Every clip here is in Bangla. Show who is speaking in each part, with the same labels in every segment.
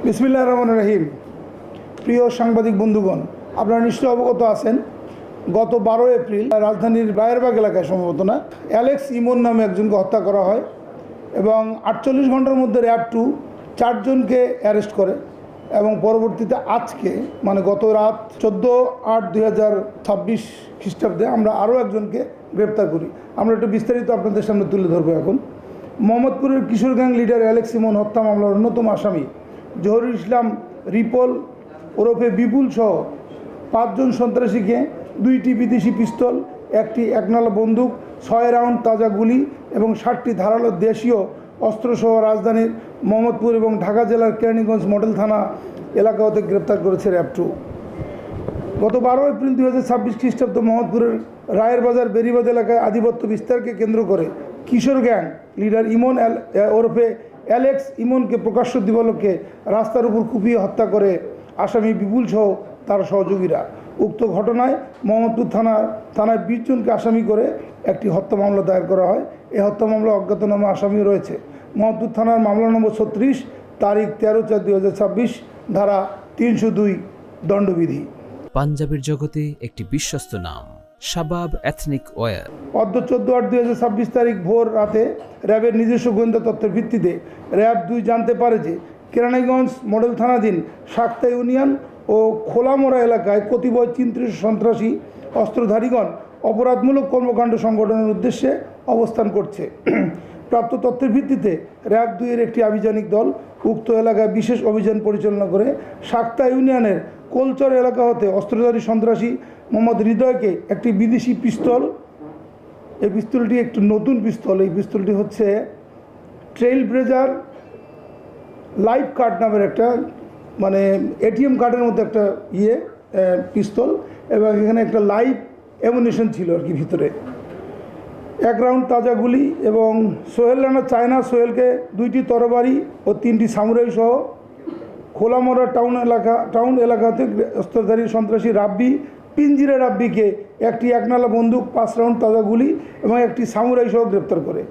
Speaker 1: বিসমিল্লাহির রহমানির রহিম। প্রিয় সাংবাদিক বন্ধুগণ, আপনারা নিশ্চয় অবগত আছেন, গত 12 এপ্রিল রাজধানীর রায়েরবাগ এলাকায় সম্ভবত না অ্যালেক্স ইমন নামে একজনকে হত্যা করা হয় এবং 48 ঘন্টার মধ্যে র্যাব 2 4জনকে অ্যারেস্ট করে এবং পরবর্তীতে আজকে মানে গত রাত 14/8/2026 খ্রিস্টাব্দে আমরা আরও একজনকে গ্রেপ্তার করি। আমরা একটু বিস্তারিত আপনাদের সামনে তুলে ধরবো। এখন মোহাম্মদপুরের কিশোর গ্যাং লিডার অ্যালেক্স ইমন হত্যা মামলার অন্যতম আসামি জহুরুল ইসলাম রিপল ওরফে বিপুল সহ 5 জন সন্ত্রাসীকে 2টি বিদেশি পিস্তল, 1টি একনালা বন্দুক, 6 রাউন্ড তাজা গুলি এবং 60টি ধারালো দেশীয় অস্ত্রসহ রাজধানীর মোহাম্মদপুর এবং ঢাকা জেলার কেরানীগঞ্জ মডেল থানা এলাকা হতে গ্রেপ্তার করেছে র্যাব 2। গত 12 এপ্রিল 2026 খ্রিস্টাব্দ মোহাম্মদপুরের রায়ের বাজার বেরিবাদ এলাকায় আধিপত্য বিস্তারকে কেন্দ্র করে কিশোর গ্যাং লিডার ইমন ওরফে অ্যালেক্স ইমনকে প্রকাশ্য দিবালোকে রাস্তার উপর কুপিয়ে হত্যা করে আসামি বিপুল সহ তার সহযোগীরা। উক্ত ঘটনায় মোহাম্মদপুর থানায় 20 জনকে আসামি করে একটি হত্যা মামলা দায়ের করা হয়। এই হত্যা মামলা অজ্ঞাতনামা আসামি রয়েছে। মোহাম্মদপুর থানার মামলা নম্বর 36 তারিখ 13/4/2026 ধারা 302 দণ্ডবিধি।
Speaker 2: পাঞ্জাবের জগতে একটি বিশ্বস্ত নাম শাবাব এথনিক ওয়্যার।
Speaker 1: অদ্য 14/8/2026 তারিখ ভোর রাতে র্যাবের নিজস্ব গোয়েন্দা তথ্যের ভিত্তিতে র্যাব 2 জানতে পারে যে কেরানীগঞ্জ মডেল থানাধীন শাক্তা ইউনিয়ন ও খোলামোড়া এলাকায় কতিপয় চিন্তিত সন্ত্রাসী অস্ত্রধারীগণ অপরাধমূলক কর্মকাণ্ড সংগঠনের উদ্দেশ্যে অবস্থান করছে। প্রাপ্ত তথ্যের ভিত্তিতে র্যাব 2 এর একটি আভিযানিক দল উক্ত এলাকায় বিশেষ অভিযান পরিচালনা করে শাক্তা ইউনিয়নের কোলচর এলাকা হতে অস্ত্রধারী সন্ত্রাসী মোহাম্মদ হৃদয়কে একটি বিদেশি পিস্তল, এই পিস্তলটি একটি নতুন পিস্তল, এই পিস্তলটি হচ্ছে ট্রেইল ব্লেজার লাইফ কার্ড নামের একটা মানে এটিএম কার্ডের মধ্যে একটা পিস্তল এবং এখানে একটা লাইভ অ্যামুনিশন ছিল আর কি ভিতরে, 1 রাউন্ড তাজা গুলি এবং সোহেল রানা চায়না সোহেলকে 2টি তরবারি ও 3টি সামুরাই সহ খোলামোড়া টাউন এলাকাতে অস্ত্রধারী সন্ত্রাসী রাব্বি পিঞ্জিরা রাব্বিকে একটি একনালা বন্দুক, 5 রাউন্ড তাজা গুলি এবং একটি সামুরাই সহ গ্রেপ্তার করে।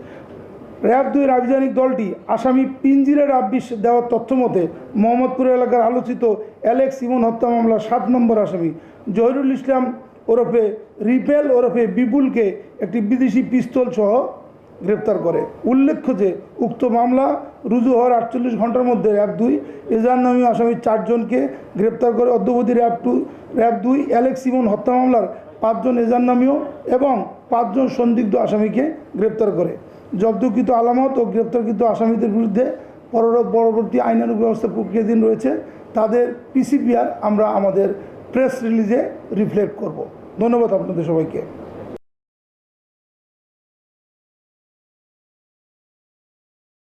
Speaker 1: র্যাব 2 এর আভিযানিক দলটি আসামি পিঞ্জিরা রাব্বি দেওয়ার তথ্য মতে মোহাম্মদপুর এলাকার আলোচিত অ্যালেক্স ইমন হত্যা মামলার 7 নম্বর আসামি জহিরুল ইসলাম ওরফে রিপেল ওরফে বিপুলকে একটি বিদেশি পিস্তল সহ গ্রেপ্তার করে। উল্লেখ্য যে উক্ত মামলা রুজু হওয়ার 48 ঘন্টার মধ্যে র্যাব 2 এজাহারনামীয় আসামি 4 জনকে গ্রেপ্তার করে। অদ্যাবধি র্যাব 2 অ্যালেক্স ইমন হত্যা মামলার 5 জন এজাহারনামীয় এবং 5 জন সন্দিগ্ধ আসামিকে গ্রেপ্তার করে। জব্দকৃত আলামত ও গ্রেপ্তারকৃত আসামিদের বিরুদ্ধে পরবর্তী আইনানুগ ব্যবস্থা প্রক্রিয়াধীন রয়েছে। তাদের পিসিপিআর আমরা আমাদের প্রেস রিলিজে রিফ্লেক্ট করব। ধন্যবাদ আপনাদের সবাইকে।